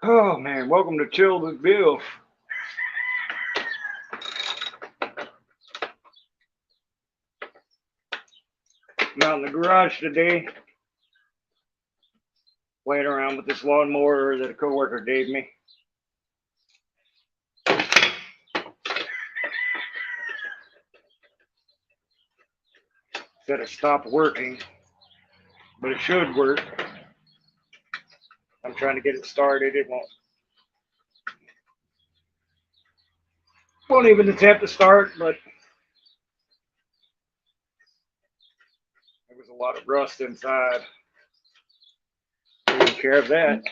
Oh man, welcome to Chill with Bill. I'm out in the garage today, playing around with this lawnmower that a coworker gave me. Said it stopped working, but it should work. I'm trying to get it started. It won't even attempt to start, but there was a lot of rust inside. Taking care of that.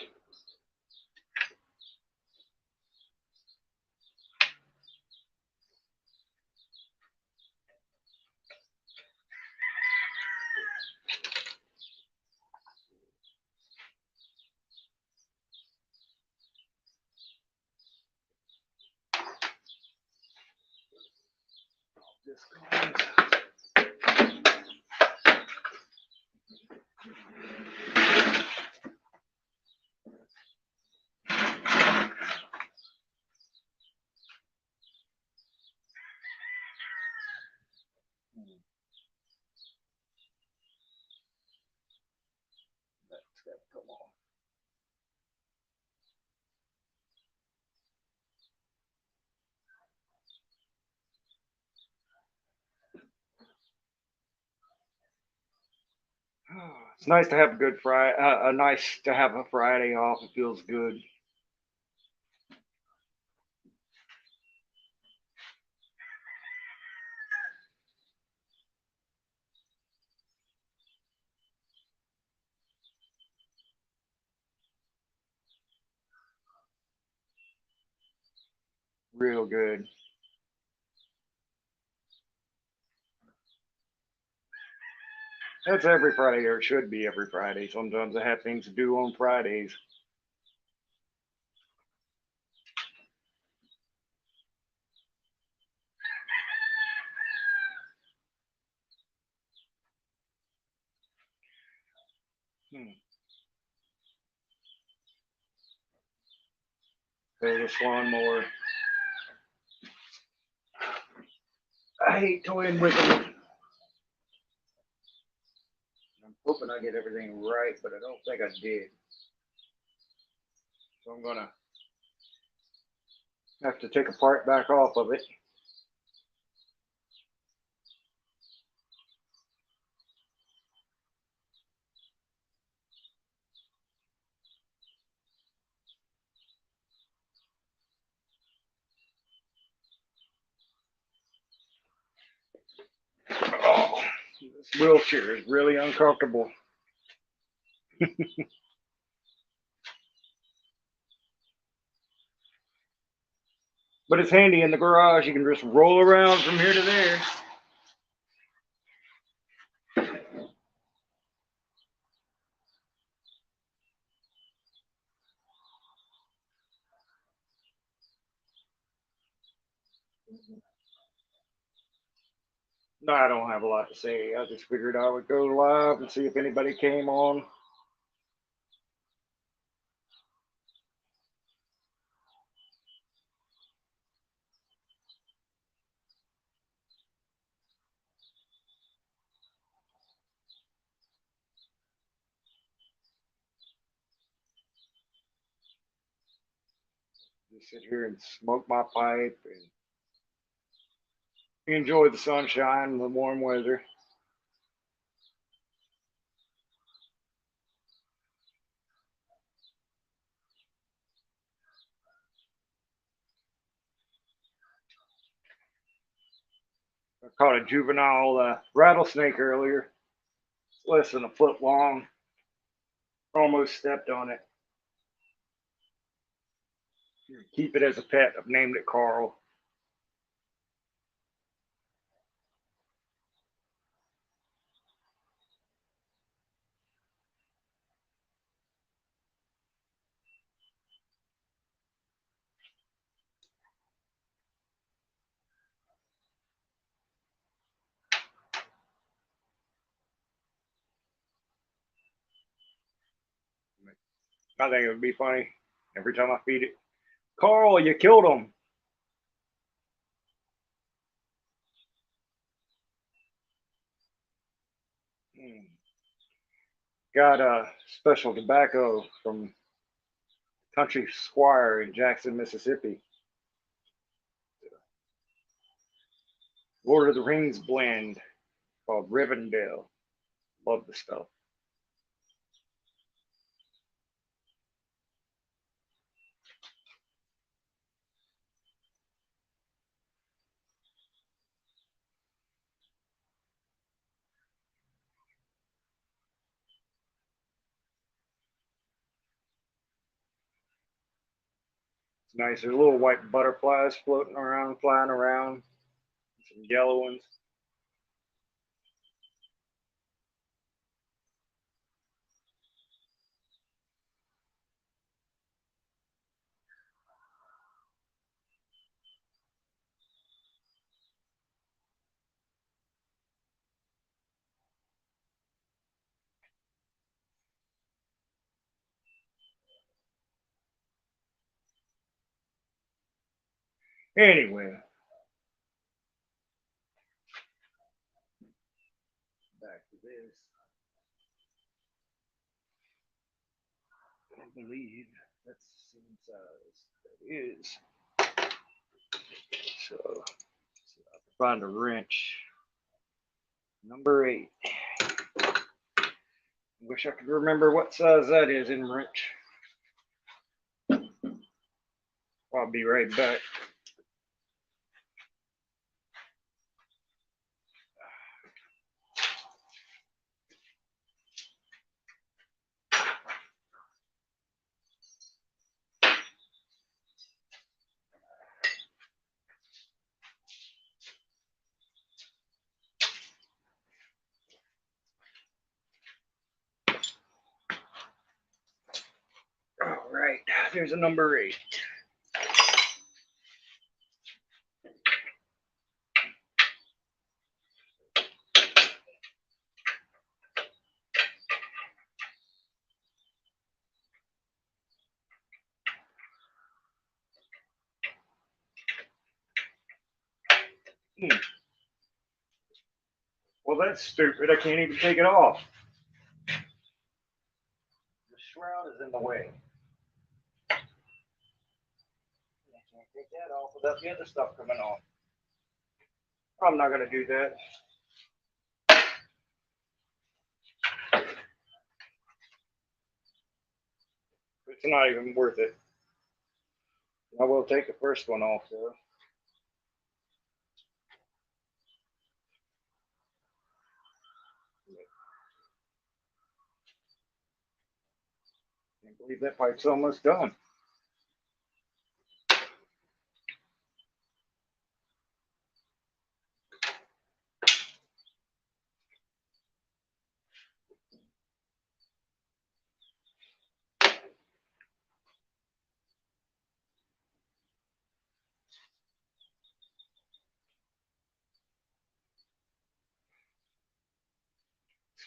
It's nice to have a good Friday. Nice to have a Friday off. It feels good. Real good. That's every Friday, or it should be every Friday. Sometimes I have things to do on Fridays. Hmm. There's this lawnmower. I hate toying with them. I'm hoping I get everything right, but I don't think I did. So I'm gonna have to take a part back off of it. Oh, this wheelchair is really uncomfortable. But it's handy in the garage. You can just roll around from here to there. No, I don't have a lot to say. I just figured I would go live and see if anybody came on. Just sit here and smoke my pipe and enjoy the sunshine and the warm weather. I caught a juvenile rattlesnake earlier. It's less than a foot long. Almost stepped on it. Keep it as a pet. I've named it Carl. I think it would be funny every time I feed it. Carl, you killed him. Got a special tobacco from Country Squire in Jackson, Mississippi. Lord of the Rings blend called Rivendell. Love the stuff. It's nice. There's little white butterflies floating around, flying around. Some yellow ones. Anyway, back to this. I believe that's the same size. That is. So, find a wrench. Number 8. Wish I could remember what size that is in wrench. I'll be right back. All right, there's a number 8. Well, that's stupid. I can't even take it off. The shroud is in the way. I can't take that off without the other stuff coming off. I'm not going to do that. It's not even worth it. I will take the first one off, though. I can't believe that pipe's almost done.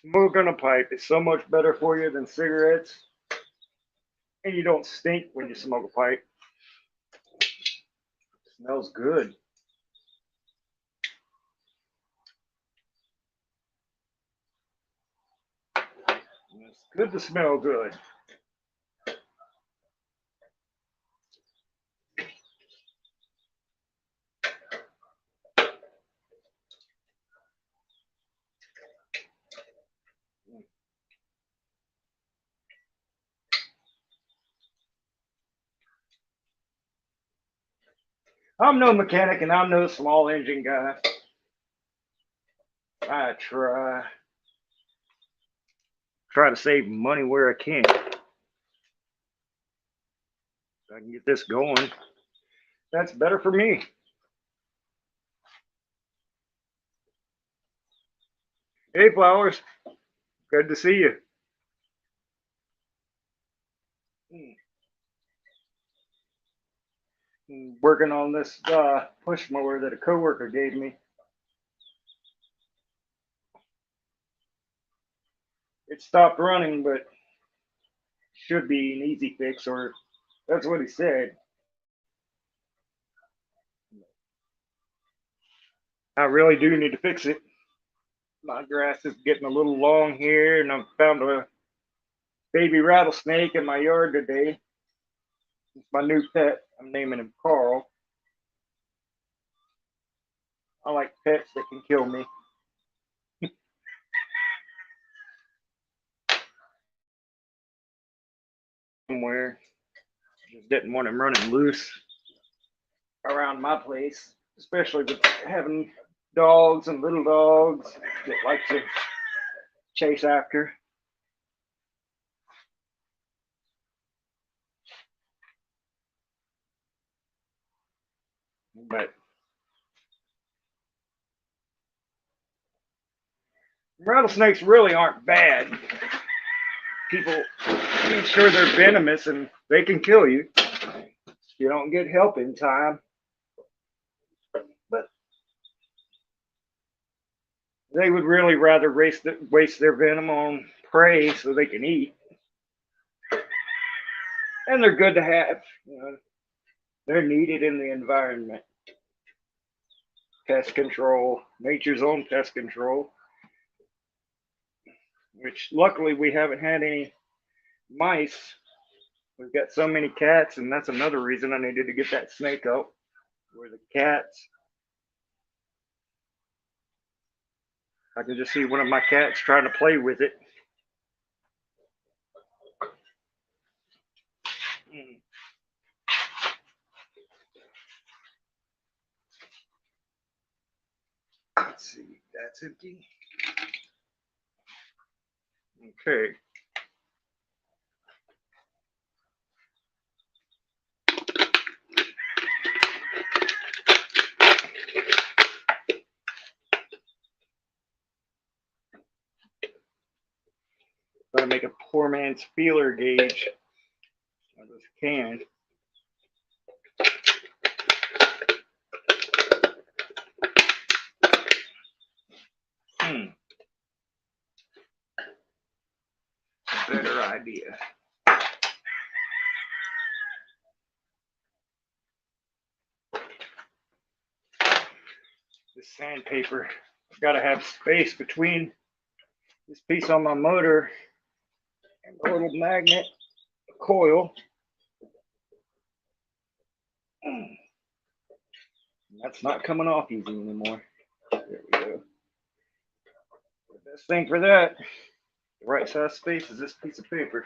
Smoking a pipe is so much better for you than cigarettes. And you don't stink when you smoke a pipe. It smells good. It's good to smell good. I'm no mechanic and I'm no small engine guy. I try to save money where I can. So I can get this going. That's better for me. Hey, Flowers. Good to see you. Working on this push mower that a coworker gave me. It stopped running, but should be an easy fix, or that's what he said. I really do need to fix it. My grass is getting a little long here, and I found a baby rattlesnake in my yard today. It's my new pet. I'm naming him Carl. I like pets that can kill me. Somewhere. Just didn't want him running loose around my place, especially with having dogs and little dogs that like to chase after. But rattlesnakes really aren't bad. People make sure they're venomous and they can kill you if you don't get help in time. But they would really rather waste their venom on prey so they can eat. And they're good to have. You know, they're needed in the environment. Pest control, nature's own pest control, which luckily we haven't had any mice. We've got so many cats, and that's another reason I needed to get that snake out. Where the cats, I can just see one of my cats trying to play with it. Let's see, that's empty. Okay. Gotta make a poor man's feeler gauge of this can. A better idea. This sandpaper, I've got to have space between this piece on my motor and the little magnet coil. That's not coming off easy anymore. There we go. The best thing for that, the right size space, is this piece of paper.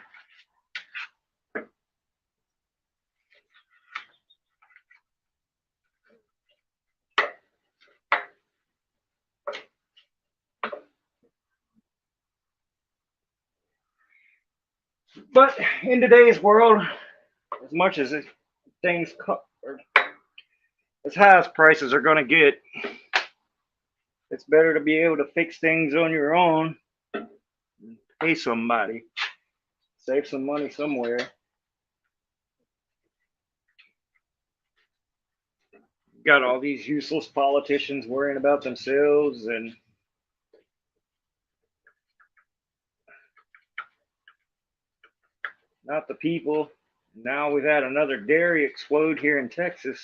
But in today's world, as much as things or as high as prices are going to get, it's better to be able to fix things on your own and pay somebody, save some money somewhere. Got all these useless politicians worrying about themselves and not the people. Now we've had another dairy explode here in Texas.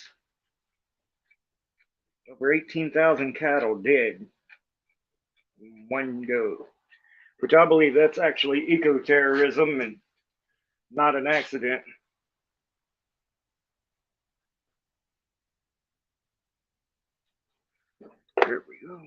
Over 18,000 cattle dead in one go, which I believe that's actually eco-terrorism and not an accident. There we go.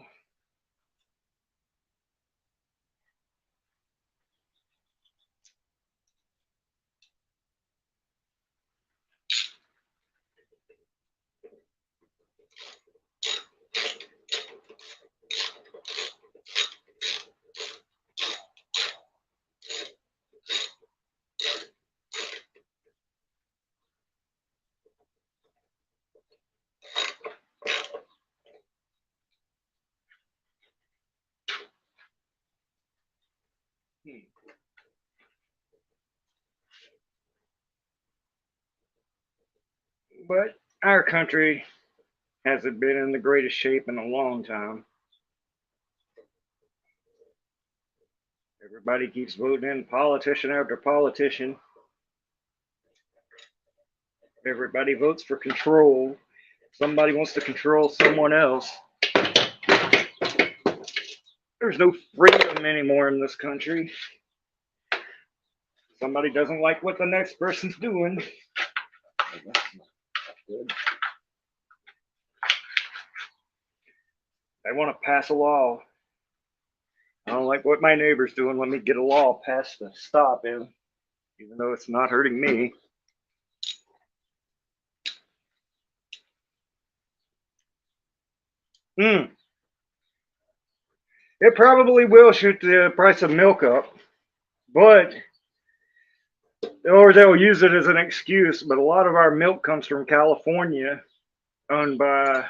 But our country hasn't been in the greatest shape in a long time. Everybody keeps voting in politician after politician. Everybody votes for control. Somebody wants to control someone else. There's no freedom anymore in this country. Somebody doesn't like what the next person's doing. That's not good. They want to pass a law. I don't like what my neighbor's doing. Let me get a law passed to stop him, even though it's not hurting me. It probably will shoot the price of milk up, but or they'll use it as an excuse. But a lot of our milk comes from California, owned by, I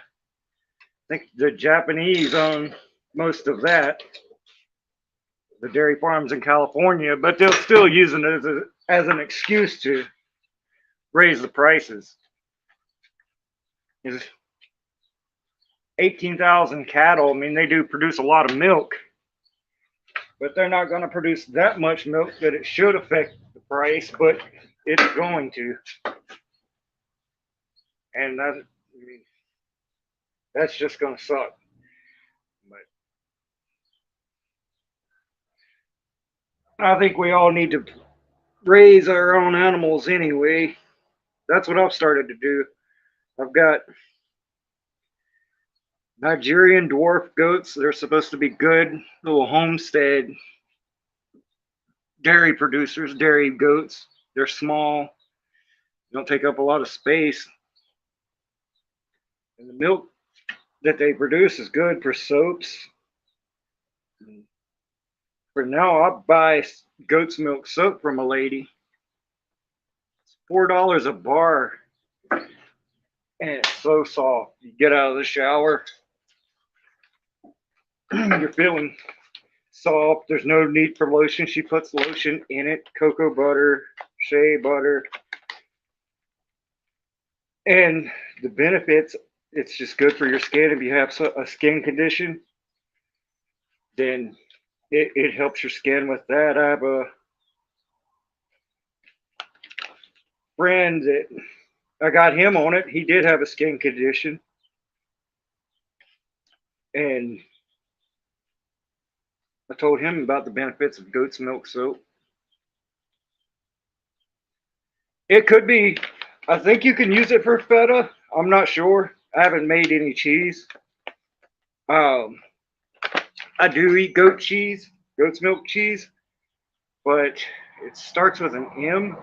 think the Japanese own most of that, the dairy farms in California, but they'll still use it as an excuse to raise the prices. 18,000 cattle, I mean, they do produce a lot of milk, but they're not going to produce that much milk that it should affect the price, but it's going to. And that, I mean, that's just going to suck. But I think we all need to raise our own animals anyway. That's what I've started to do. I've got Nigerian dwarf goats. They're supposed to be good little homestead dairy producers, dairy goats. They're small, don't take up a lot of space. And the milk that they produce is good for soaps. For now, I buy goat's milk soap from a lady. It's $4 a bar. And it's so soft. You get out of the shower, you're feeling soft. There's no need for lotion. She puts lotion in it, cocoa butter, shea butter. And the benefits, it's just good for your skin. If you have a skin condition, then it helps your skin with that. I have a friend that I got him on it. He did have a skin condition. And I told him about the benefits of goat's milk soap. It could be, I think you can use it for feta. I'm not sure. I haven't made any cheese. I do eat goat cheese, goat's milk cheese, but it starts with an M.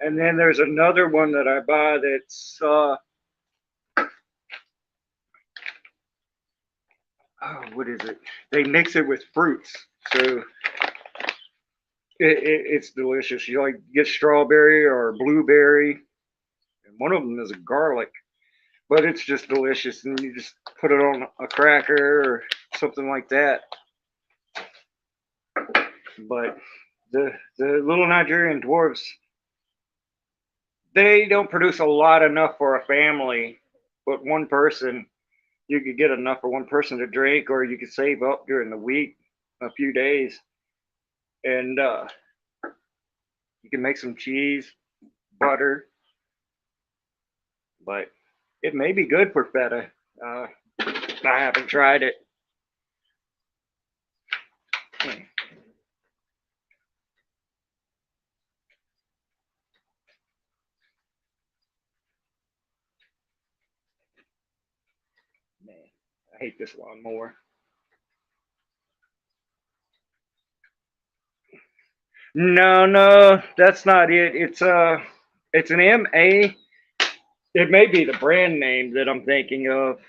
And then there's another one that I buy that's, what is it? They mix it with fruits. So it's delicious. You like get strawberry or blueberry, and one of them is a garlic, but it's just delicious. And you just put it on a cracker or something like that. But the little Nigerian dwarfs, they don't produce a lot enough for a family, but one person, you could get enough for one person to drink, or you could save up during the week, a few days, and you can make some cheese, butter, but it may be good for feta. I haven't tried it. Man, I hate this lawnmower. No, that's not it. It's an MA. It may be the brand name that I'm thinking of,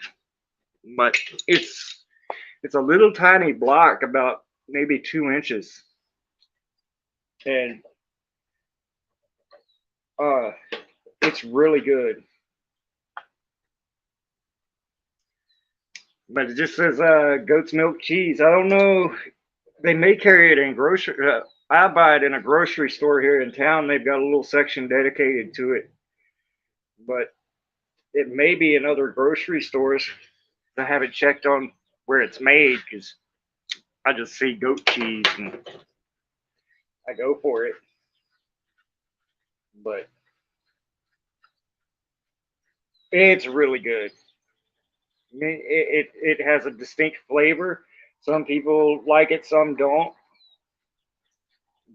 but it's a little tiny block, about maybe 2 inches, and it's really good. But it just says goat's milk cheese. I don't know. They may carry it in grocery. I buy it in a grocery store here in town. They've got a little section dedicated to it, but it may be in other grocery stores. I haven't checked on where it's made because I just see goat cheese and I go for it. But It's really good. I mean, it has a distinct flavor. Some people like it, some don't.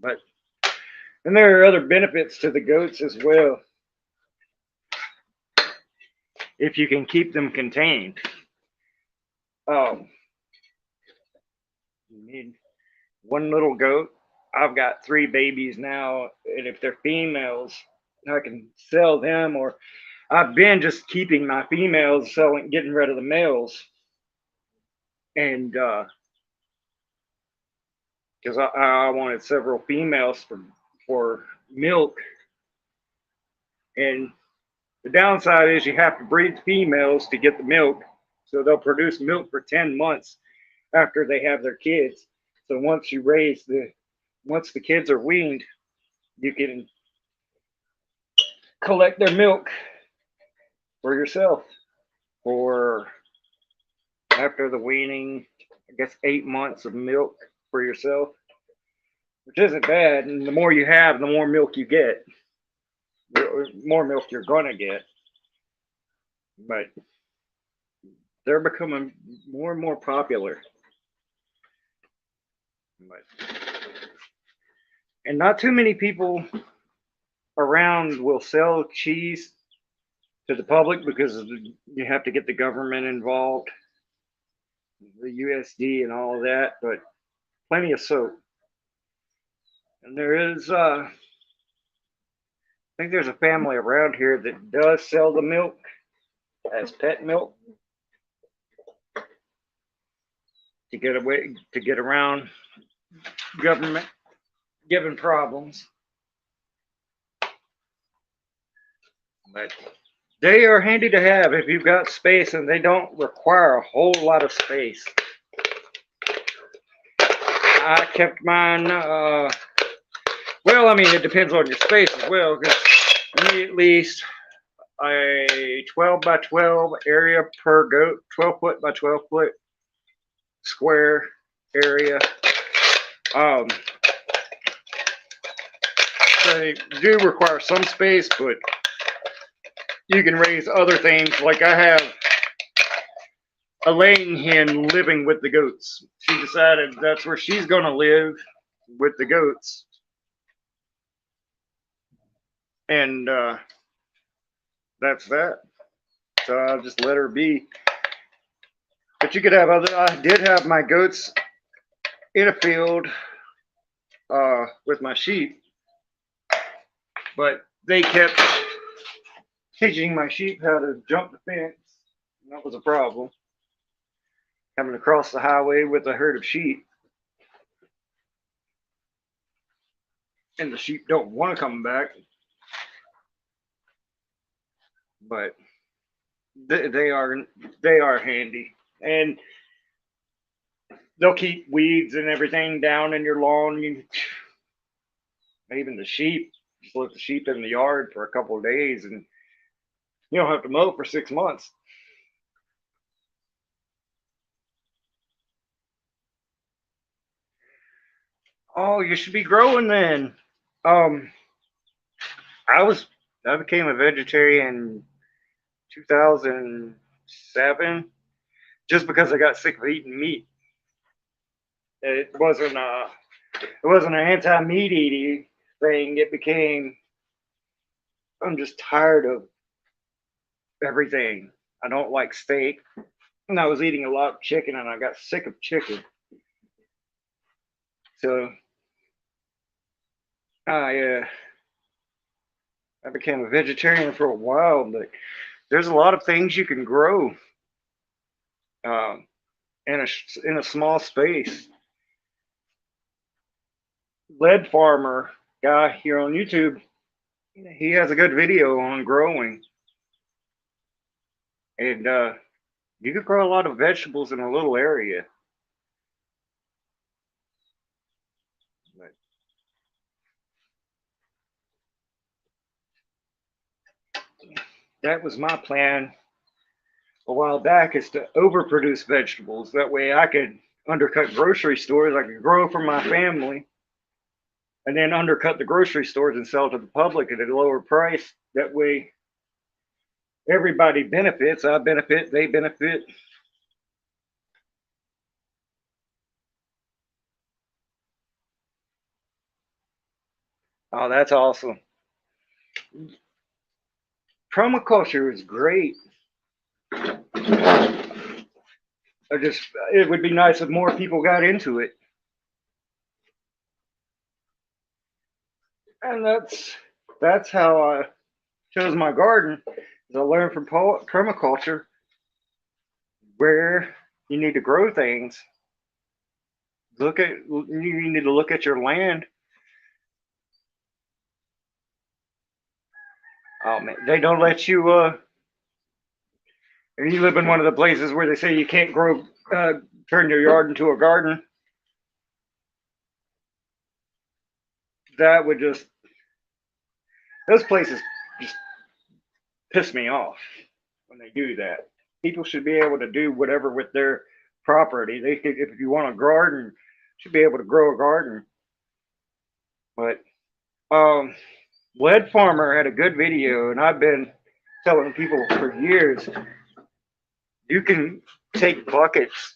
But and there are other benefits to the goats as well if you can keep them contained. Um, you need one little goat. I've got three babies now, and if they're females, I can sell them. Or I've been just keeping my females, selling, getting rid of the males, and because I wanted several females for milk, and the downside is you have to breed females to get the milk, so they'll produce milk for 10 months after they have their kids. So once the kids are weaned, you can collect their milk for yourself. Or after the weaning, I guess 8 months of milk for yourself, which isn't bad. And the more you have, the more milk you get, the more milk you're gonna get. But they're becoming more and more popular. But and not too many people around will sell cheese to the public because you have to get the government involved, the USD and all of that. But plenty of soap, and there is I think there's a family around here that does sell the milk as pet milk to get around government giving problems. But they are handy to have if you've got space, and they don't require a whole lot of space. I kept mine. Well, I mean, it depends on your space as well. Because you need at least a 12 by 12 area per goat, 12 foot by 12 foot square area. They do require some space, but you can raise other things. Like I have a laying hen living with the goats. She decided that's where she's going to live, with the goats. And that's that. So I'll just let her be. But you could have other. I did have my goats in a field with my sheep, but they kept teaching my sheep how to jump the fence. And that was a problem. Having to cross the highway with a herd of sheep. And the sheep don't want to come back. But they are handy. And they'll keep weeds and everything down in your lawn. Even the sheep, just let the sheep in the yard for a couple of days, and you don't have to mow for 6 months. Oh, you should be growing then. Um, I became a vegetarian in 2007 just because I got sick of eating meat. It wasn't an anti-meat eating thing. It became, I'm just tired of everything. I don't like steak, and I was eating a lot of chicken, and I got sick of chicken. So I I became a vegetarian for a while, but there's a lot of things you can grow um, in a small space. Lead Farmer guy here on YouTube, he has a good video on growing, and you could grow a lot of vegetables in a little area. But that was my plan a while back, is to overproduce vegetables. That way I could undercut grocery stores. I could grow for my family and then undercut the grocery stores and sell to the public at a lower price. That way everybody benefits. I benefit, they benefit. Oh, that's awesome. Permaculture is great. I just, it would be nice if more people got into it. And that's how I chose my garden. Is I learned from permaculture where you need to grow things. You need to look at your land. Oh man, they don't let you. If you live in one of the places where they say you can't grow, turn your yard into a garden, that would just those places just piss me off when they do that. People should be able to do whatever with their property. They could, if you want a garden, should be able to grow a garden. But um, Lead Farmer had a good video, and I've been telling people for years, you can take buckets,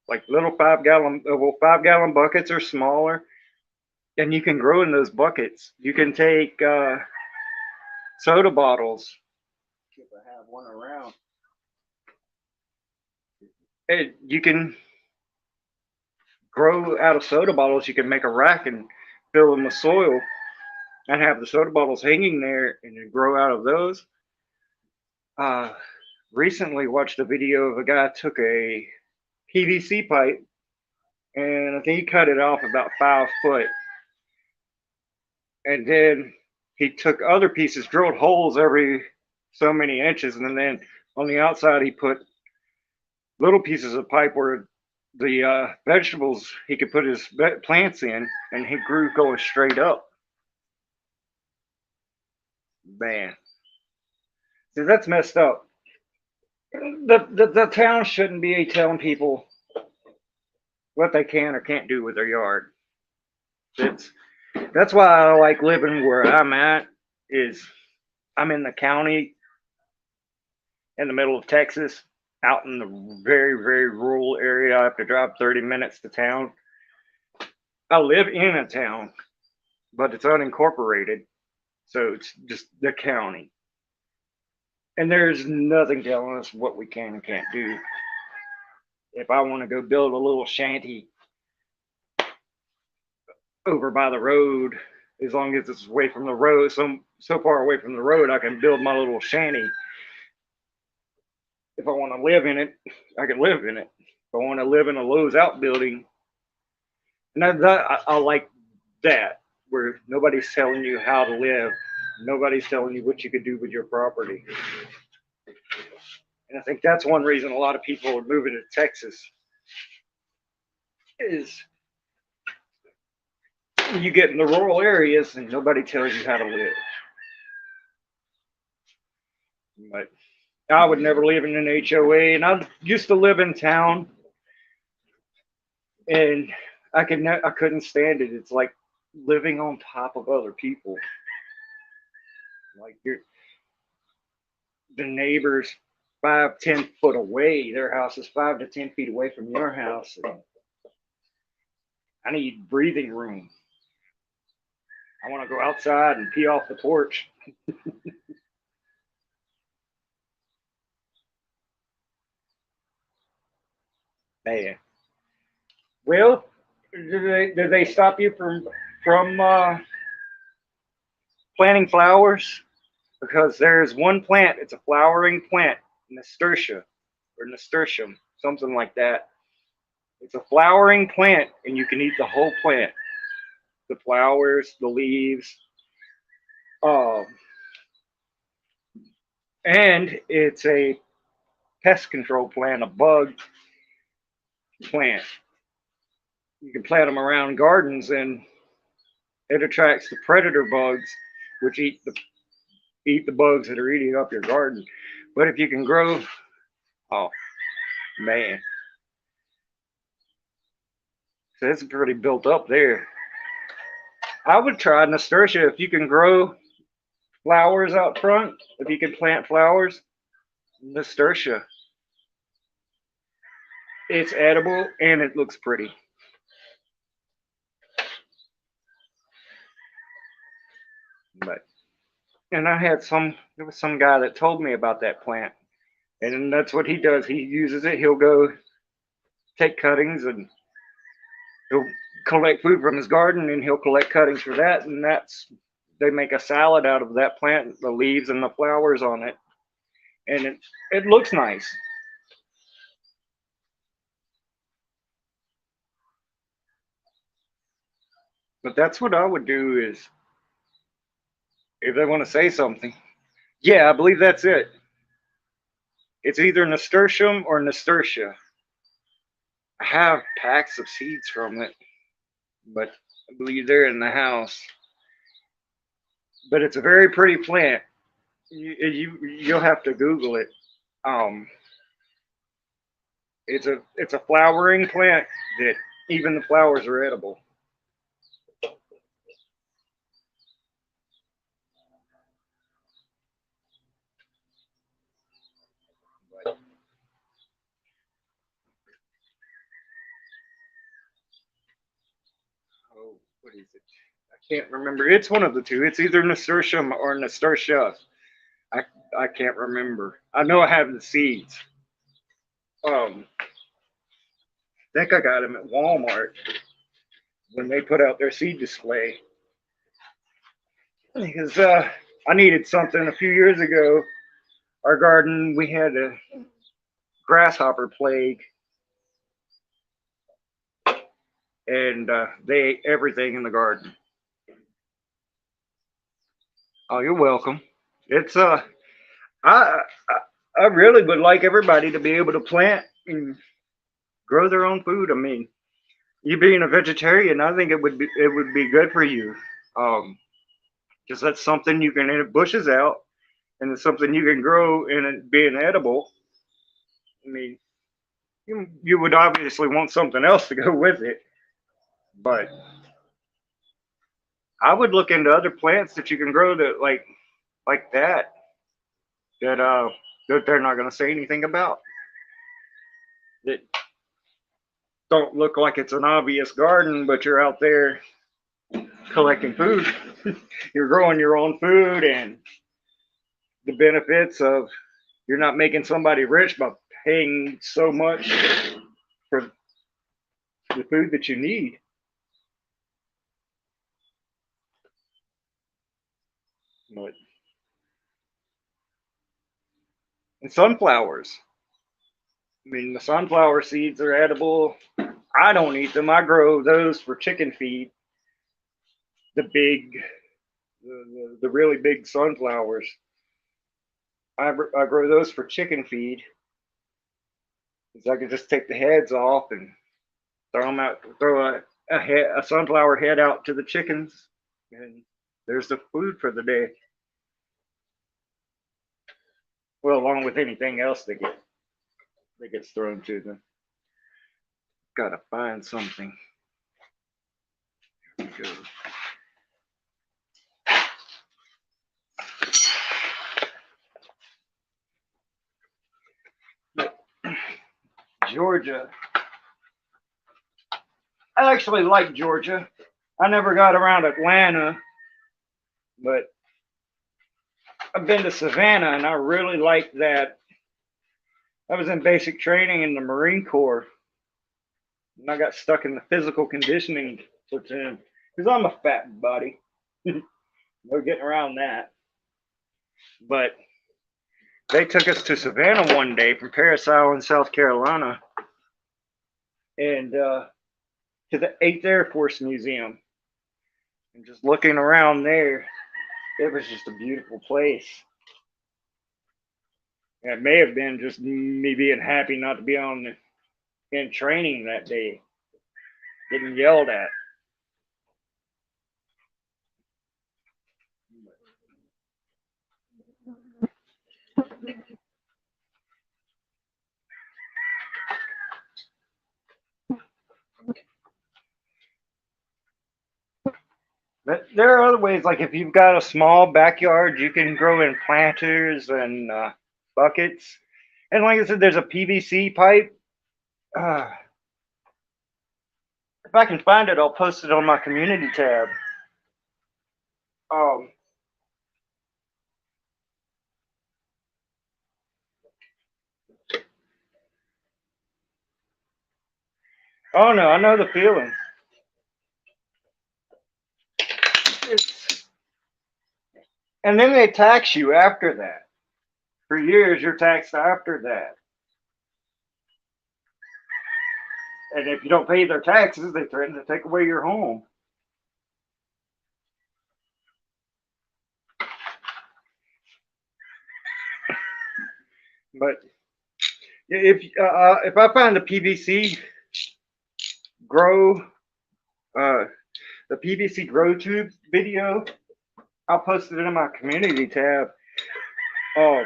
like little 5 gallon buckets or smaller, and you can grow in those buckets. You can take soda bottles. If I have one around, and you can grow out of soda bottles. You can make a rack and fill them with soil, and have the soda bottles hanging there, and then grow out of those. Uh, Recently watched a video of a guy took a PVC pipe, and I think he cut it off about 5 foot, and then he took other pieces, drilled holes every so many inches, and then on the outside he put little pieces of pipe where the vegetables he could put his plants in, and he grew going straight up. Man, see, that's messed up. The town shouldn't be telling people what they can or can't do with their yard. It's that's why I like living where I'm at. Is I'm in the county in the middle of Texas, out in the very rural area. I have to drive 30 minutes to town. I live in a town, but it's unincorporated, so it's just the county. And there's nothing telling us what we can and can't do. If I want to go build a little shanty over by the road, as long as it's away from the road, so far away from the road, I can build my little shanty. If I want to live in it, I can live in it. If I want to live in a Lowe's outbuilding, and I like that, where nobody's telling you how to live, nobody's telling you what you could do with your property. And I think that's one reason a lot of people are moving to Texas is you get in the rural areas and nobody tells you how to live. But I would never live in an HOA, and I used to live in town, and I couldn't stand it. It's like living on top of other people. Like the neighbors 5-10 foot away. Their house is 5 to 10 feet away from your house. And I need breathing room. I want to go outside and pee off the porch. Man. Well, did they stop you from planting flowers? Because there's one plant. It's a flowering plant, nasturtia or nasturtium, something like that. It's a flowering plant, and you can eat the whole plant, the flowers, the leaves, um, and it's a pest control plant, a bug plant. You can plant them around gardens, and it attracts the predator bugs, which eat the bugs that are eating up your garden. But if you can grow, oh man, so it's pretty built up there. I would try nasturtia if you can grow flowers out front, if you can plant flowers, nasturtia. It's edible and it looks pretty. But and I had some there was some guy that told me about that plant. And that's what he does. He uses it. He'll go take cuttings and he'll collect food from his garden and he'll collect cuttings for that and that's they make a salad out of that plant, the leaves and the flowers on it. And it looks nice. But that's what I would do is if they want to say something. Yeah, I believe that's it. It's either nasturtium or nasturtia. I have packs of seeds from it, but I believe they're in the house. But it's a very pretty plant. You'll have to Google it. Um, it's a flowering plant that even the flowers are edible. But, oh, what is it? I can't remember. It's one of the two. It's either nasturtium or nasturtia. I I can't remember. I know I have the seeds. I think I got them at Walmart when they put out their seed display because I needed something a few years ago. Our garden we had a grasshopper plague and they ate everything in the garden. Oh, you're welcome. It's I I really would like everybody to be able to plant and grow their own food. I mean, you being a vegetarian, I think it would be good for you. Um, because that's something you can and it bushes out and it's something you can grow and it being edible. I mean, you would obviously want something else to go with it, but I would look into other plants that you can grow that like that that they're not going to say anything about that don't look like it's an obvious garden, but you're out there collecting food. You're growing your own food and the benefits of you're not making somebody rich by paying so much for the food that you need. But, and sunflowers. I mean, the sunflower seeds are edible. I don't eat them. I grow those for chicken feed. The big, the really big sunflowers. I grow those for chicken feed. Because I can just take the heads off and throw them out, throw a sunflower head out to the chickens, and there's the food for the day. Well, along with anything else that gets thrown to them. Gotta find something. Here we go. But Georgia. I actually like Georgia. I never got around Atlanta, but I've been to Savannah and I really like that. I was in basic training in the Marine Corps and I got stuck in the physical conditioning platoon because I'm a fat body. No getting around that. But they took us to Savannah one day from Parris Island, South Carolina, and to the 8th Air Force Museum. And just looking around there, it was just a beautiful place. And it may have been just me being happy not to be in training that day, getting yelled at. But there are other ways, like if you've got a small backyard, you can grow in planters and buckets. And like I said, there's a PVC pipe. Uh, if I can find it, I'll post it on my community tab. Um, oh no, I know the feeling. It's, and then they tax you after that. For years, you're taxed after that. And if you don't pay their taxes, they threaten to take away your home. But if I find the PVC grow the PVC grow tube video, I'll post it in my community tab. Um,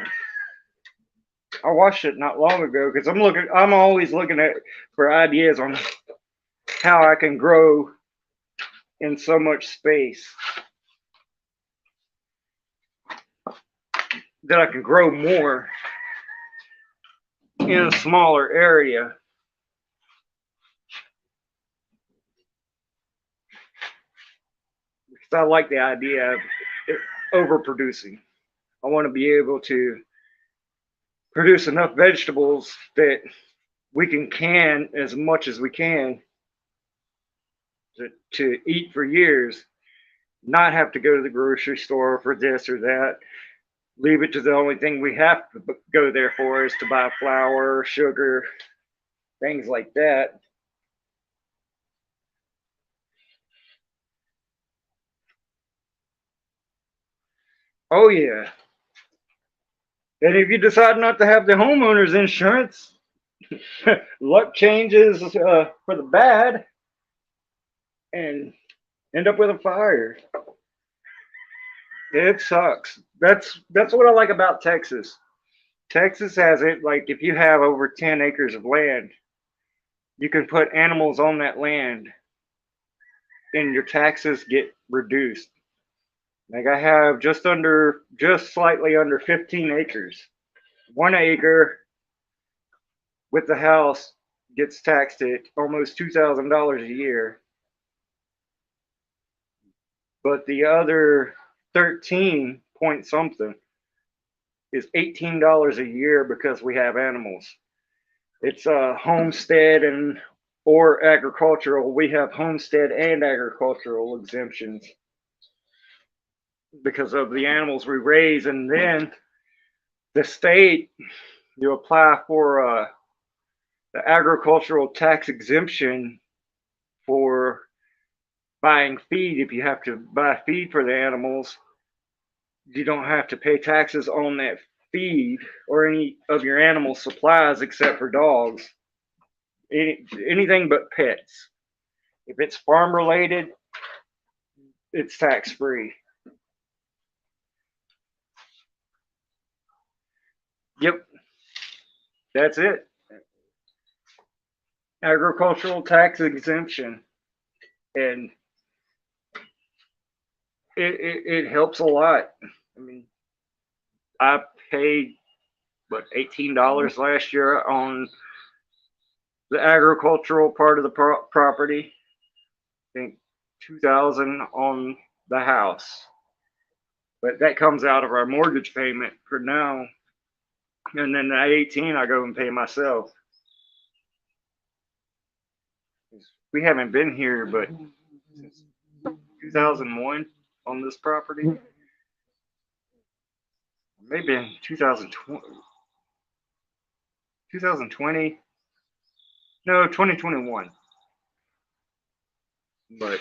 I watched it not long ago because I'm always looking at for ideas on how I can grow in so much space that I can grow more in a smaller area. Because I like the idea of overproducing. I want to be able to produce enough vegetables that we can as much as we can to eat for years, not have to go to the grocery store for this or that. Leave it to the only thing we have to go there for is to buy flour, sugar, things like that. Oh, yeah. And if you decide not to have the homeowner's insurance, luck changes for the bad and end up with a fire. It sucks. That's what I like about Texas. Texas has it like if you have over 10 acres of land, you can put animals on that land and your taxes get reduced. Like I have just slightly under 15 acres. 1 acre with the house gets taxed at almost $2,000 a year, but the other 13 point something is $18 a year because we have animals. It's a homestead and or agricultural. We have homestead and agricultural exemptions because of the animals we raise, and then the state you apply for the agricultural tax exemption for buying feed. If you have to buy feed for the animals, you don't have to pay taxes on that feed or any of your animal supplies except for dogs. Anything but pets. If it's farm related, it's tax free. Yep, that's it. Agricultural tax exemption, and it helps a lot. I mean, I paid what $18 last year on the agricultural part of the property. I think 2,000 on the house, but that comes out of our mortgage payment for now. And then the 18 I go and pay myself. We haven't been here but since 2001 on this property. Maybe in 2020. 2020. No, 2021. But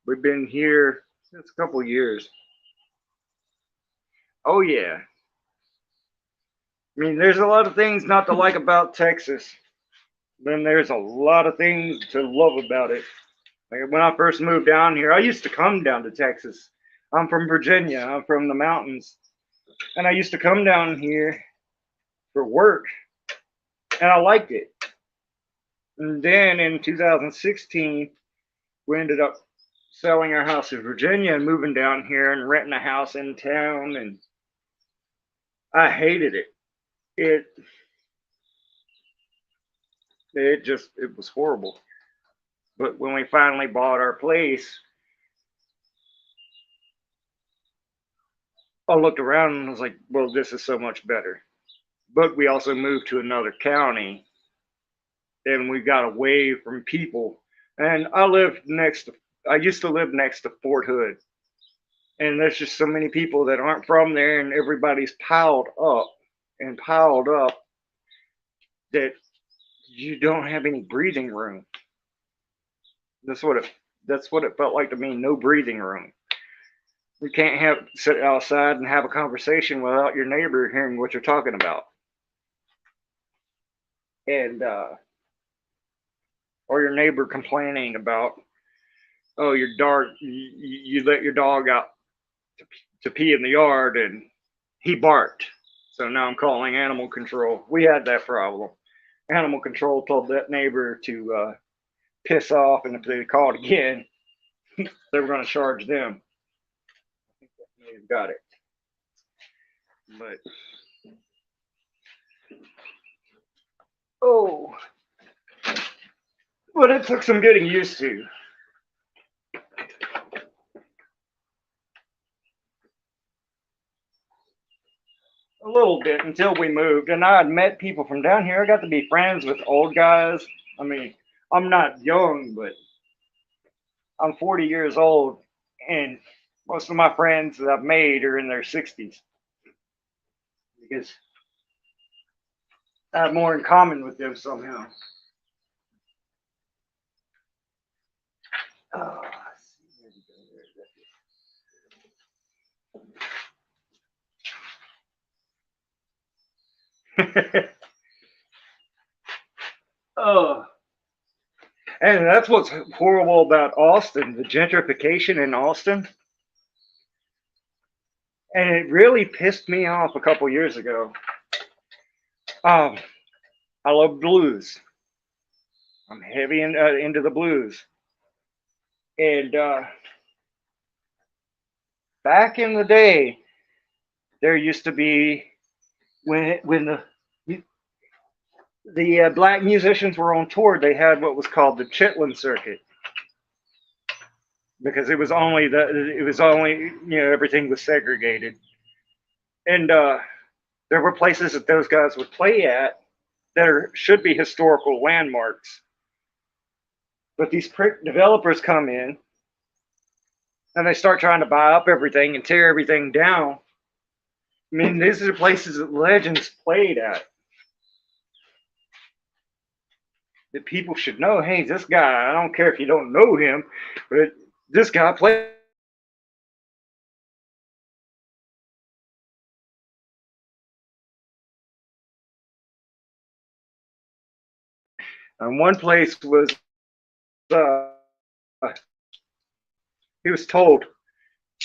we've been here since a couple years. Oh yeah. I mean, there's a lot of things not to like about Texas. Then there's a lot of things to love about it. Like when I first moved down here, I used to come down to Texas. I'm from Virginia. I'm from the mountains. And I used to come down here for work. And I liked it. And then in 2016, we ended up selling our house in Virginia and moving down here and renting a house in town, and I hated it. It it was horrible. But when we finally bought our place, I looked around and was like, well, this is so much better. But we also moved to another county and we got away from people. And I used to live next to Fort Hood. And there's just so many people that aren't from there, and everybody's piled up that you don't have any breathing room. That's what it felt like to me. No breathing room. You can't sit outside and have a conversation without your neighbor hearing what you're talking about, and or your neighbor complaining about, oh, your dog, you let your dog out to pee in the yard and he barked. So now I'm calling animal control. We had that problem. Animal control told that neighbor to piss off, and if they called again, they were going to charge them. I think that may have got it. But oh, but it took some getting used to. A little bit until we moved, and I had met people from down here. I got to be friends with old guys. I mean, I'm not young, but I'm 40 years old, and most of my friends that I've made are in their 60s because I have more in common with them somehow. Oh, oh, and that's what's horrible about Austin, the gentrification in Austin. And it really pissed me off a couple years ago. Um, I love blues. I'm heavy into the blues. And back in the day, there used to be when the black musicians were on tour, they had what was called the Chitlin Circuit because it was only everything was segregated, and there were places that those guys would play at that should be historical landmarks, but these prick developers come in and they start trying to buy up everything and tear everything down. I mean, these are places that legends played at. That people should know, hey, this guy, I don't care if you don't know him, but this guy played. And one place was, uh, he was told,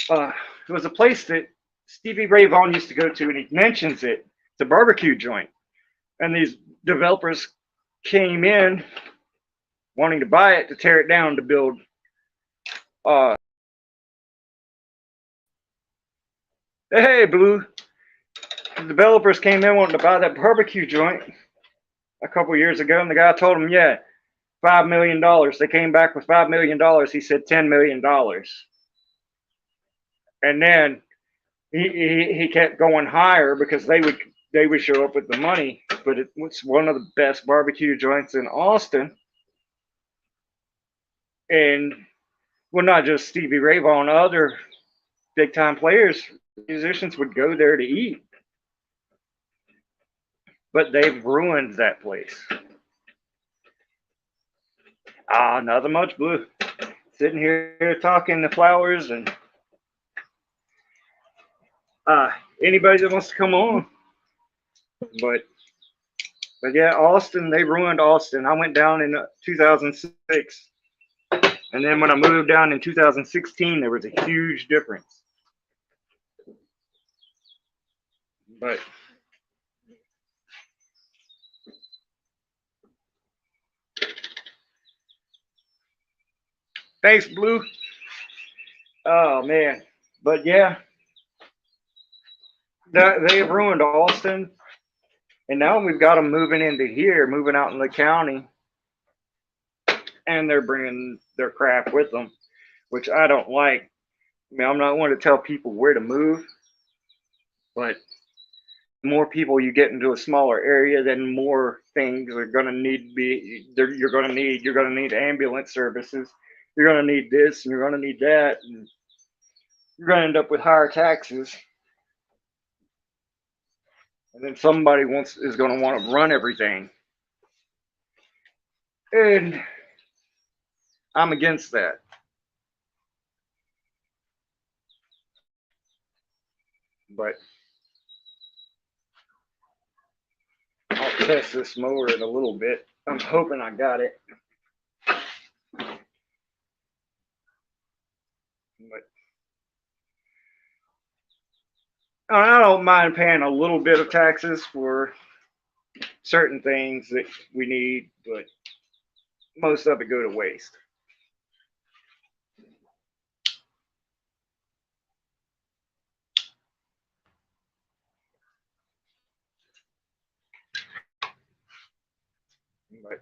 it was a place that Stevie Ray Vaughan used to go to, and he mentions it. It's a barbecue joint. And these developers came in wanting to buy it to tear it down to build. Hey, Blue. The developers came in wanting to buy that barbecue joint a couple years ago, and the guy told them, yeah, $5 million. They came back with $5 million. He said $10 million. And then he kept going higher because they would show up with the money. But it was one of the best barbecue joints in Austin. And well, not just Stevie Ray Vaughan, other big time players, musicians would go there to eat. But they've ruined that place. Nothing much, Blue. Sitting here talking to flowers and anybody that wants to come on. But yeah, Austin, they ruined Austin. I went down in 2006. And then when I moved down in 2016, there was a huge difference. But thanks, Blue. Oh man, but yeah, they've ruined Austin, and now we've got them moving into here, moving out in the county, and they're bringing their crap with them, which I don't like. I mean, I'm not one to tell people where to move, but the more people you get into a smaller area, then more things are going to need to be. You're going to need ambulance services. You're going to need this, and you're going to need that, and you're going to end up with higher taxes. And then somebody wants is going to want to run everything, and I'm against that. But I'll test this mower in a little bit. I'm hoping I got it. But I don't mind paying a little bit of taxes for certain things that we need, but most of it go to waste. But,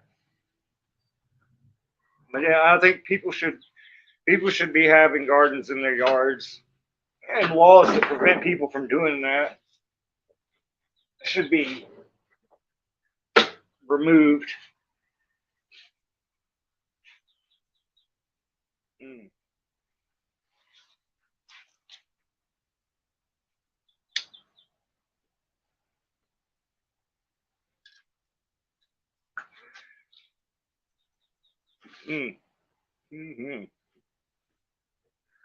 but yeah, I think people should be having gardens in their yards, and laws that prevent people from doing that should be removed. Mm, mm, mm-hmm.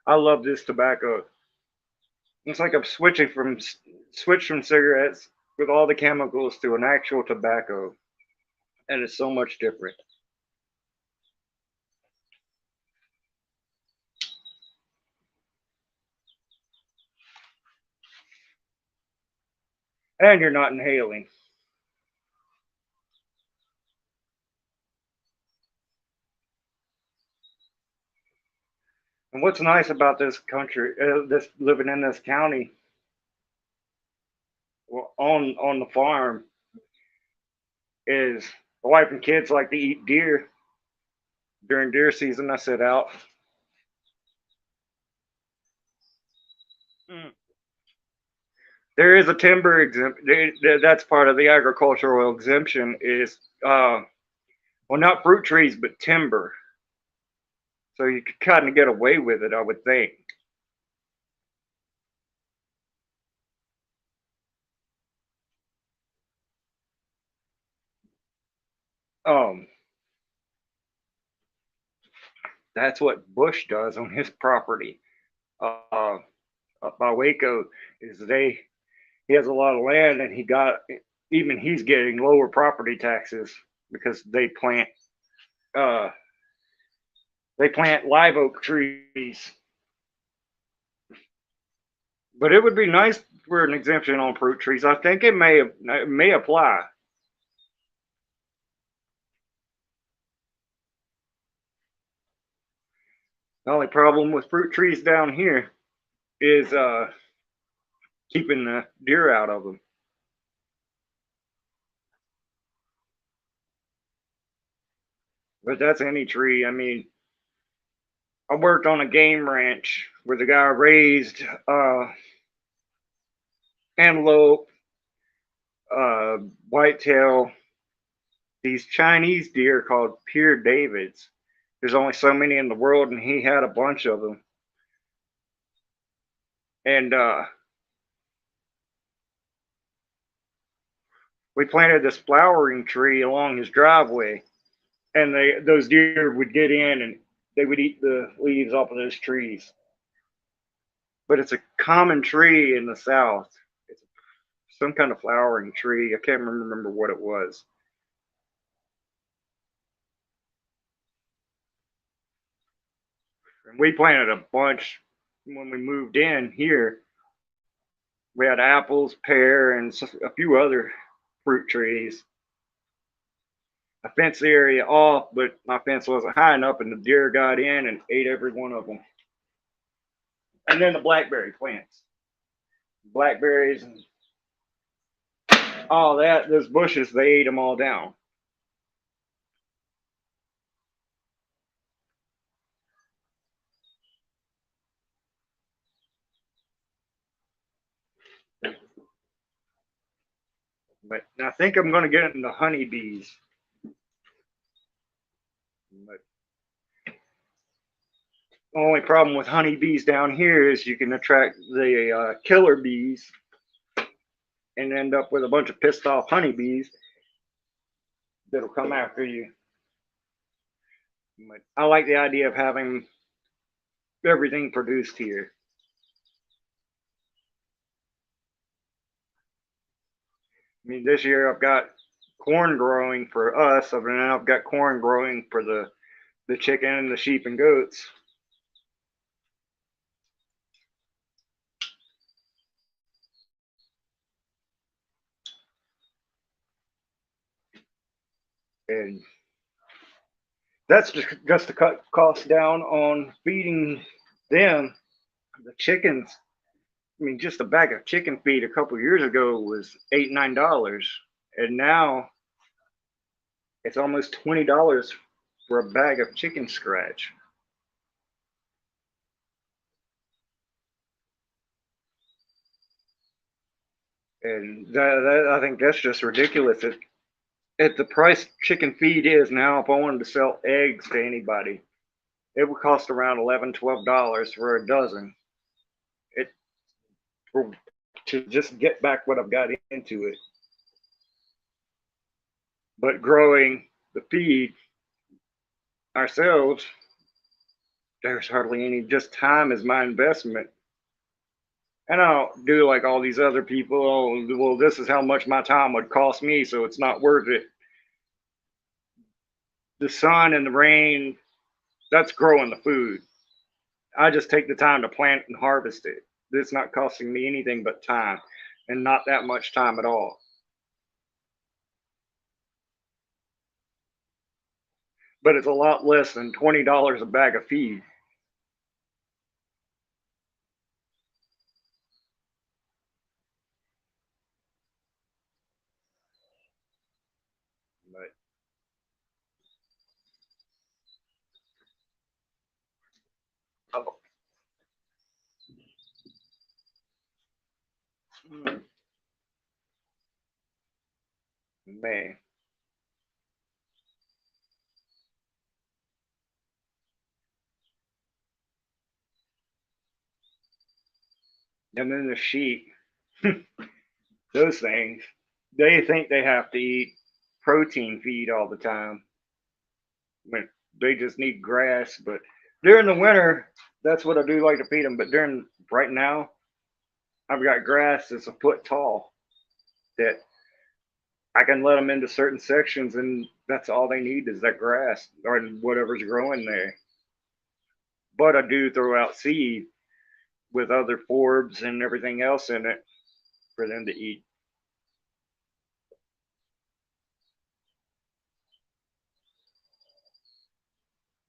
I love this tobacco. It's like I'm switch from cigarettes with all the chemicals to an actual tobacco, and it's so much different. And you're not inhaling. And what's nice about this country, this living in this county, well, on the farm, is my wife and kids like to eat deer during deer season. I sit out. Mm. There is a timber exempt. That's part of the agricultural exemption. Is well, not fruit trees, but timber. So you could kind of get away with it, I would think. Um, that's what Bush does on his property. Uh, Up by Waco, is he has a lot of land, and he's getting lower property taxes because uh they plant live oak trees. But it would be nice for an exemption on fruit trees. I think it may apply. The only problem with fruit trees down here is keeping the deer out of them. But that's any tree. I mean, I worked on a game ranch where the guy raised antelope, uh, whitetail, these Chinese deer called Pure Davids. There's only so many in the world, and he had a bunch of them. And we planted this flowering tree along his driveway, and those deer would get in and they would eat the leaves off of those trees. But it's a common tree in the South. It's some kind of flowering tree. I can't remember what it was. And we planted a bunch when we moved in here. We had apples, pear, and a few other fruit trees. I fenced the area off, but my fence wasn't high enough, and the deer got in and ate every one of them. And then the blackberry plants, blackberries and all that. Those bushes, they ate them all down. But I think I'm going to get into honeybees. But the only problem with honeybees down here is you can attract the killer bees and end up with a bunch of pissed off honeybees that'll come after you. But I like the idea of having everything produced here. I mean, this year I've got corn growing for us, and then I've got corn growing for the chicken and the sheep and goats. And that's just to cut costs down on feeding them. The chickens, I mean, just a bag of chicken feed a couple years ago was $8, $9, and now it's almost $20 for a bag of chicken scratch. And I think that's just ridiculous. At the price chicken feed is now, if I wanted to sell eggs to anybody, it would cost around $11, $12 for a dozen. It for, to just get back what I've got into it. But growing the feed ourselves, there's hardly any. Just time is my investment. And I don't do like all these other people. Oh, well, this is how much my time would cost me, so it's not worth it. The sun and the rain, that's growing the food. I just take the time to plant and harvest it. It's not costing me anything but time, and not that much time at all. But it's a lot less than $20 a bag of feed. But oh, man, and then the sheep, those things, they think they have to eat protein feed all the time when they just need grass. But during the winter, that's what I do like to feed them. But during right now, I've got grass that's a foot tall that I can let them into certain sections, and that's all they need is that grass or whatever's growing there. But I do throw out seed with other forbs and everything else in it for them to eat.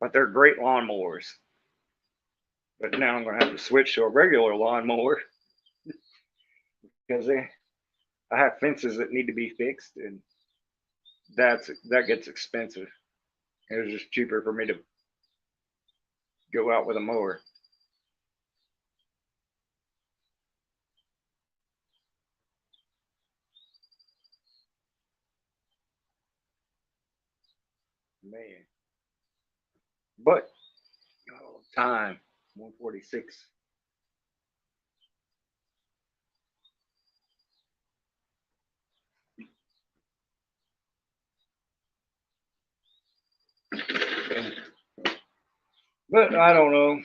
But they're great lawnmowers. But now I'm going to have to switch to a regular lawnmower because I have fences that need to be fixed, and that gets expensive. It was just cheaper for me to go out with a mower. Man, but oh, time 146. But I don't know.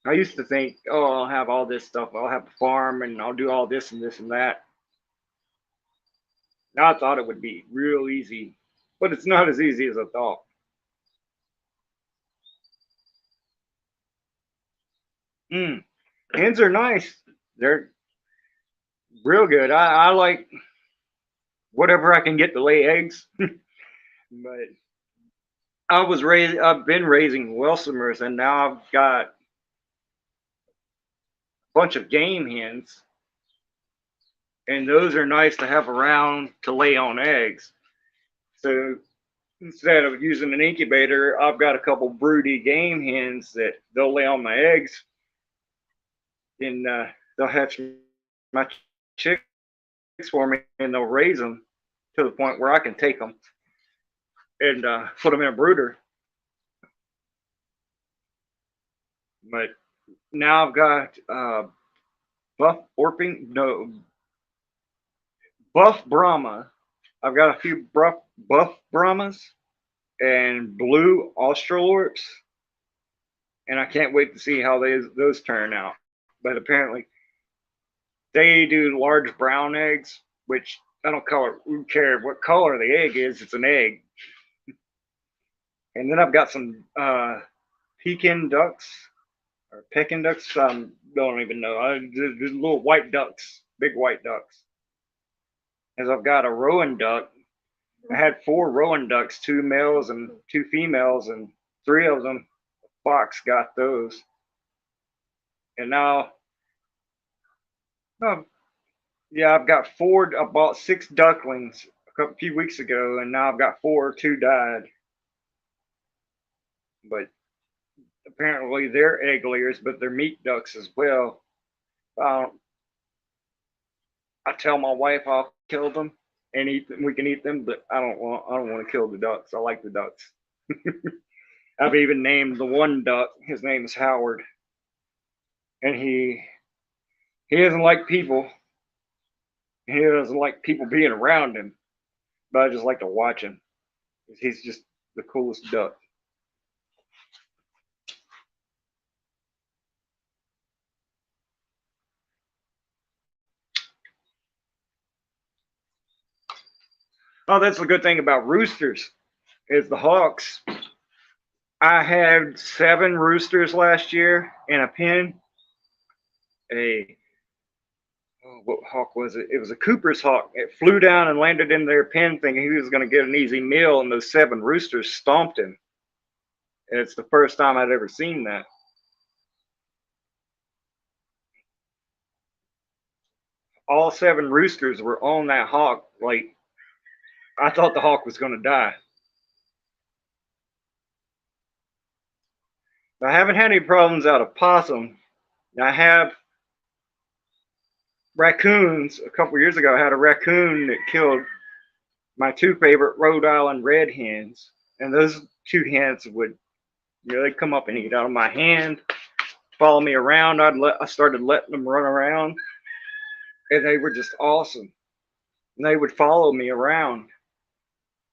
I used to think, oh, I'll have all this stuff. I'll have a farm and I'll do all this and this and that. Now I thought it would be real easy, but it's not as easy as I thought. Mm. Hens are nice. They're real good. I like whatever I can get to lay eggs. But I've been raising Welsumers, and now I've got a bunch of game hens, and those are nice to have around to lay on eggs. So instead of using an incubator, I've got a couple broody game hens that they'll lay on my eggs, and they'll hatch my chicks for me, and they'll raise them to the point where I can take them and put them in a brooder. But now I've got buff Orping, no, buff Brahma. I've got a few buff Brahmas and blue Australorps, and I can't wait to see how those turn out. But apparently, they do large brown eggs, which I don't care what color the egg is. It's an egg. And then I've got some Pekin ducks or Pekin ducks. Don't even know. There's little white ducks, big white ducks. As I've got a rowan duck. I had 4 rowan ducks, 2 males and 2 females, and 3 of them, fox got those. And now, oh, yeah, I've got 4. I bought 6 ducklings a few weeks ago, and now I've got 4. 2 died. But apparently they're egg layers, but they're meat ducks as well. I tell my wife I'll kill them and eat them. We can eat them, but I don't want to kill the ducks. I like the ducks. I've even named the one duck. His name is Howard, and he doesn't like people. He doesn't like people being around him, but I just like to watch him. He's just the coolest duck. Oh, that's the good thing about roosters is the hawks. I had 7 roosters last year in a pen. What hawk was it? It was a Cooper's hawk. It flew down and landed in their pen thinking he was going to get an easy meal, and those 7 roosters stomped him. And it's the first time I'd ever seen that. All 7 roosters were on that hawk. Like, I thought the hawk was going to die. I haven't had any problems out of possum. I have raccoons. A couple years ago, I had a raccoon that killed my 2 favorite Rhode Island red hens. And those 2 hens would, they'd come up and eat out of my hand, follow me around. I started letting them run around, and they were just awesome. And they would follow me around.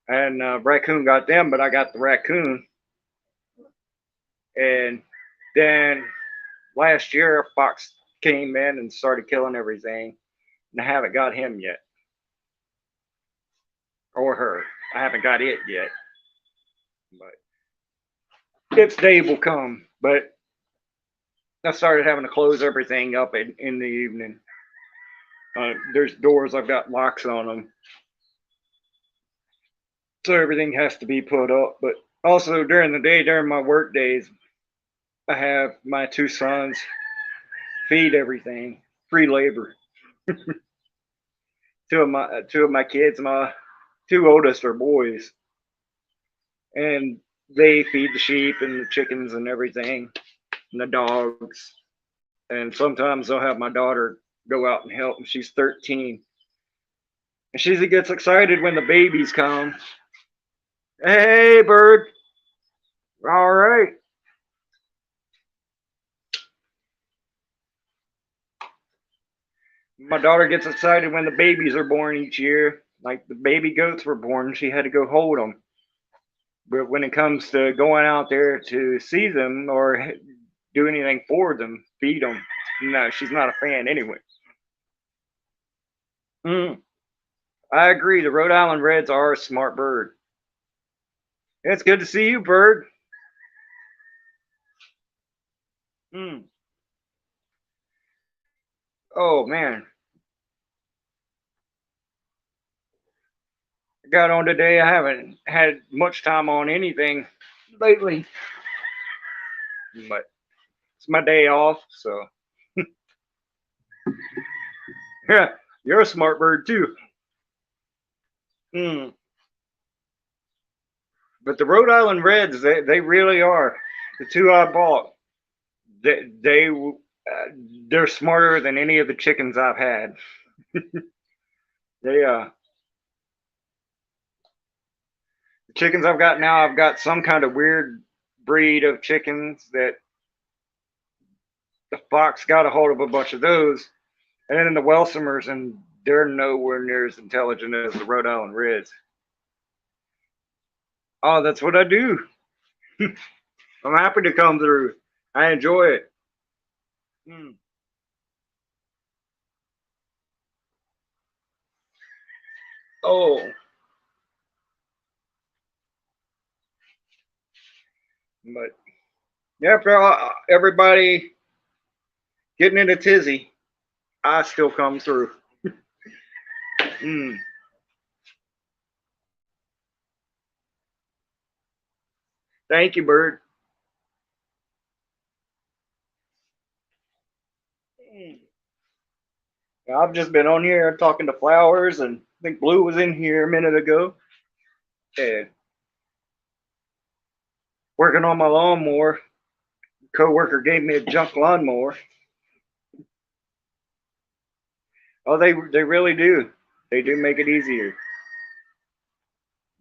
And raccoon got them, but I got the raccoon. And then last year, a fox came in and started killing everything, and I haven't got him yet, or her. I haven't got it yet, but its day will come. But I started having to close everything up in the evening. There's doors, I've got locks on them, so everything has to be put up. But also during the day, during my work days, I have my 2 sons feed everything, free labor. Two of my kids, my 2 oldest are boys, and they feed the sheep and the chickens and everything, and the dogs. And sometimes they'll have my daughter go out and help, and she's 13, and she gets excited when the babies come. Hey, bird! All right. My daughter gets excited when the babies are born each year. Like the baby goats were born, she had to go hold them. But when it comes to going out there to see them or do anything for them, feed them, no, she's not a fan anyway. I agree. The Rhode Island Reds are a smart bird. It's good to see you, bird. Oh man, I got on today. I haven't had much time on anything lately, but it's my day off, so yeah, you're a smart bird too. Mm. But the Rhode Island Reds, they really are. The two I bought, they're smarter than any of the chickens I've had. They the chickens I've got now, I've got some kind of weird breed of chickens that the fox got a hold of a bunch of those, and then the Welsumers, and they're nowhere near as intelligent as the Rhode Island Reds. Oh, that's what I do. I'm happy to come through. I enjoy it. Mm. Oh, but yeah, for everybody getting in a tizzy, I still come through. Mm. Thank you, Bird. Mm. I've just been on here talking to Flowers, and I think Blue was in here a minute ago, and working on my lawnmower. Coworker gave me a junk lawnmower. Oh, they really do. They do make it easier.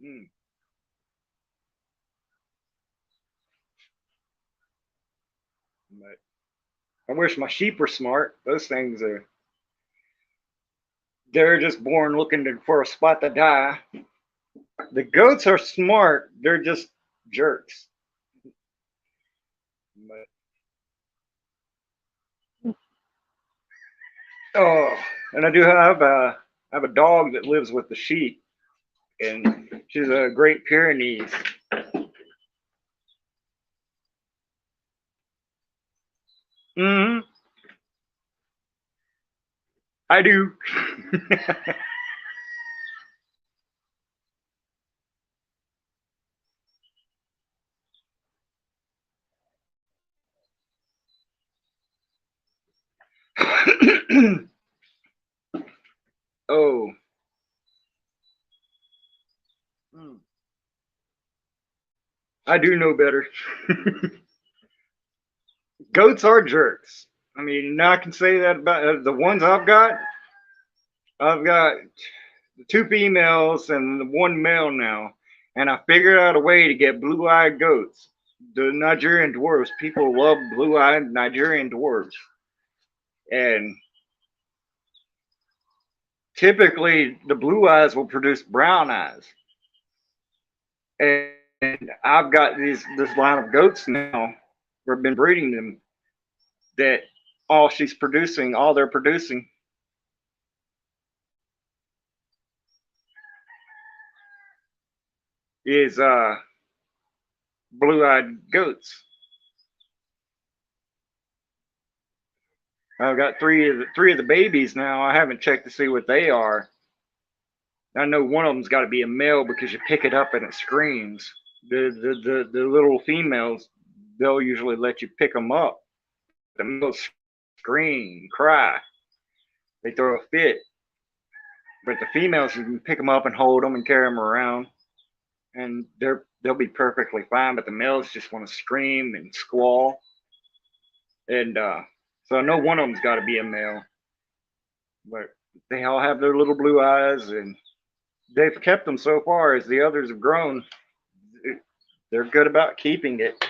Mm. But I wish my sheep were smart. Those things are, they're just born looking for a spot to die. The goats are smart. They're just jerks. But oh, and I have a dog that lives with the sheep, and she's a Great Pyrenees. Hmm. I do. Oh. Mm. I do know better. Goats are jerks. I mean, I can say that about the ones I've got. I've got two females and the one male now, and I figured out a way to get blue-eyed goats. The Nigerian dwarves. People love blue-eyed Nigerian dwarves, and typically the blue eyes will produce brown eyes. And I've got this line of goats now. We've been breeding them that all they're producing is blue-eyed goats. I've got three of the babies now. I haven't checked to see what they are. I know one of them's got to be a male because you pick it up and it screams. The little females, they'll usually let you pick them up. The males scream, cry, they throw a fit. But the females, you can pick them up and hold them and carry them around, and they'll be perfectly fine. But the males just want to scream and squall, and so I know one of them's got to be a male. But they all have their little blue eyes, and they've kept them so far. As the others have grown, they're good about keeping it.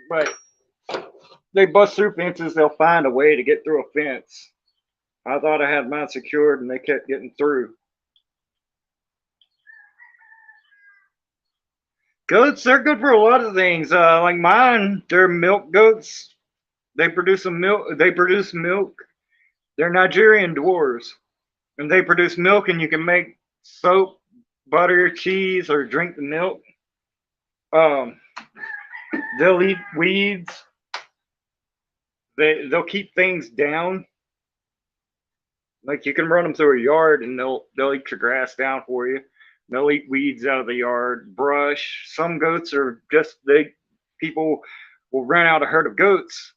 But they bust through fences. They'll find a way to get through a fence. I thought I had mine secured, and they kept getting through. Goats, they're good for a lot of things. Like mine, they're milk goats. They produce some milk. They produce milk. They're Nigerian dwarves, and they produce milk, and you can make soap, butter, cheese, or drink the milk. Um, they'll eat weeds. They'll keep things down. Like you can run them through a yard and they'll eat your grass down for you. They'll eat weeds out of the yard, brush. Some goats are just they people will rent out a herd of goats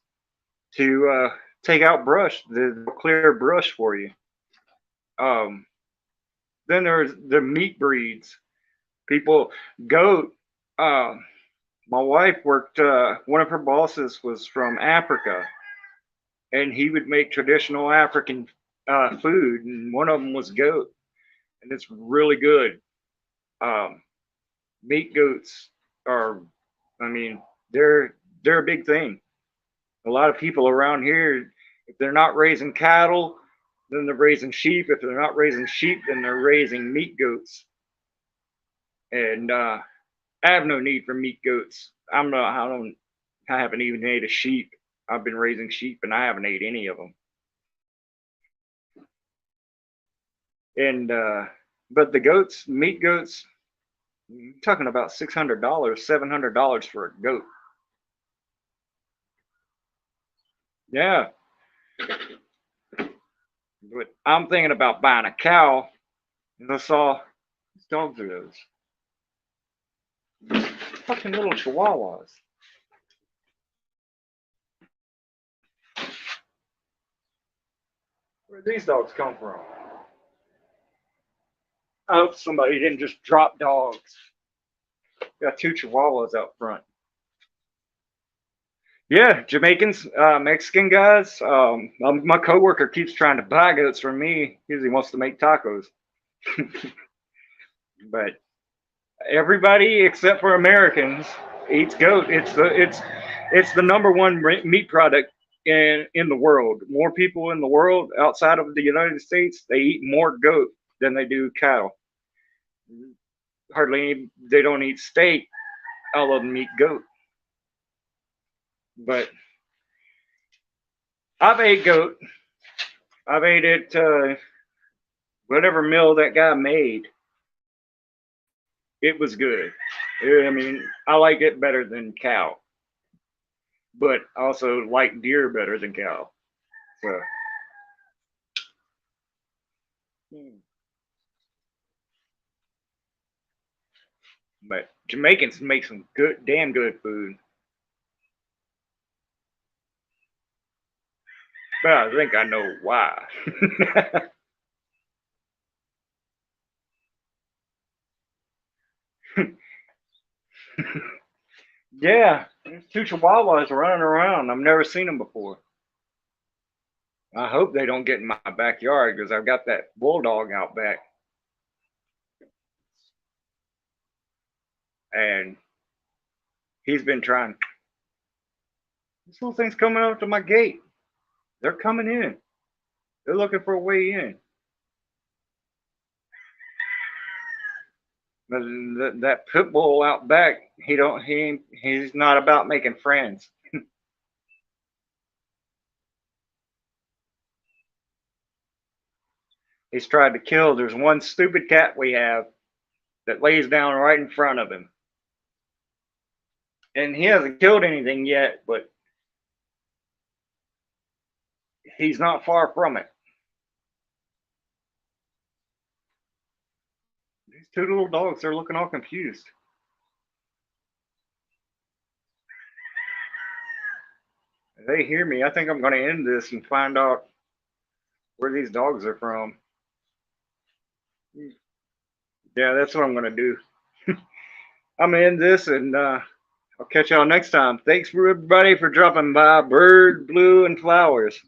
to take out brush, the clear brush for you. Um, then there's the meat breeds. People goat. Uh, my wife worked. One of her bosses was from Africa, and he would make traditional African food, and one of them was goat, and it's really good. Um, Meat goats are, I mean, they're a big thing. A lot of people around here, if they're not raising cattle, then they're raising sheep. If they're not raising sheep, then they're raising meat goats. And I have no need for meat goats. I'm not. I don't. I haven't even ate a sheep. I've been raising sheep, and I haven't ate any of them. And but the goats, meat goats, you're talking about $600, $700 for a goat. Yeah, but I'm thinking about buying a cow. And I saw these dogs are those fucking little chihuahuas. Where did these dogs come from? I hope somebody didn't just drop dogs. Got two chihuahuas out front. Yeah, Jamaicans, Mexican guys. My coworker keeps trying to buy goats from me because he wants to make tacos. But everybody except for Americans eats goat. It's the number one meat product in the world. More people in the world outside of the United States, they eat more goat than they do cattle. Hardly they don't eat steak. All of them eat goat. But I've ate goat. I've ate it whatever meal that guy made. It was good. I mean, I like it better than cow, but I also like deer better than cow. So, but Jamaicans make some good, damn good food. But I think I know why. Yeah, there's two chihuahuas running around. I've never seen them before. I hope they don't get in my backyard because I've got that bulldog out back, and he's been trying. This little thing's coming up to my gate. They're coming in. They're looking for a way in. That pit bull out back, he's not about making friends. He's tried to kill. There's one stupid cat we have that lays down right in front of him, and he hasn't killed anything yet, but he's not far from it. These two little dogs, they're looking all confused. They hear me. I think I'm going to end this and find out where these dogs are from. Yeah, that's what I'm going to do. I'm going to end this and I'll catch y'all next time. Thanks for everybody for dropping by. Bird, Blue, and Flowers.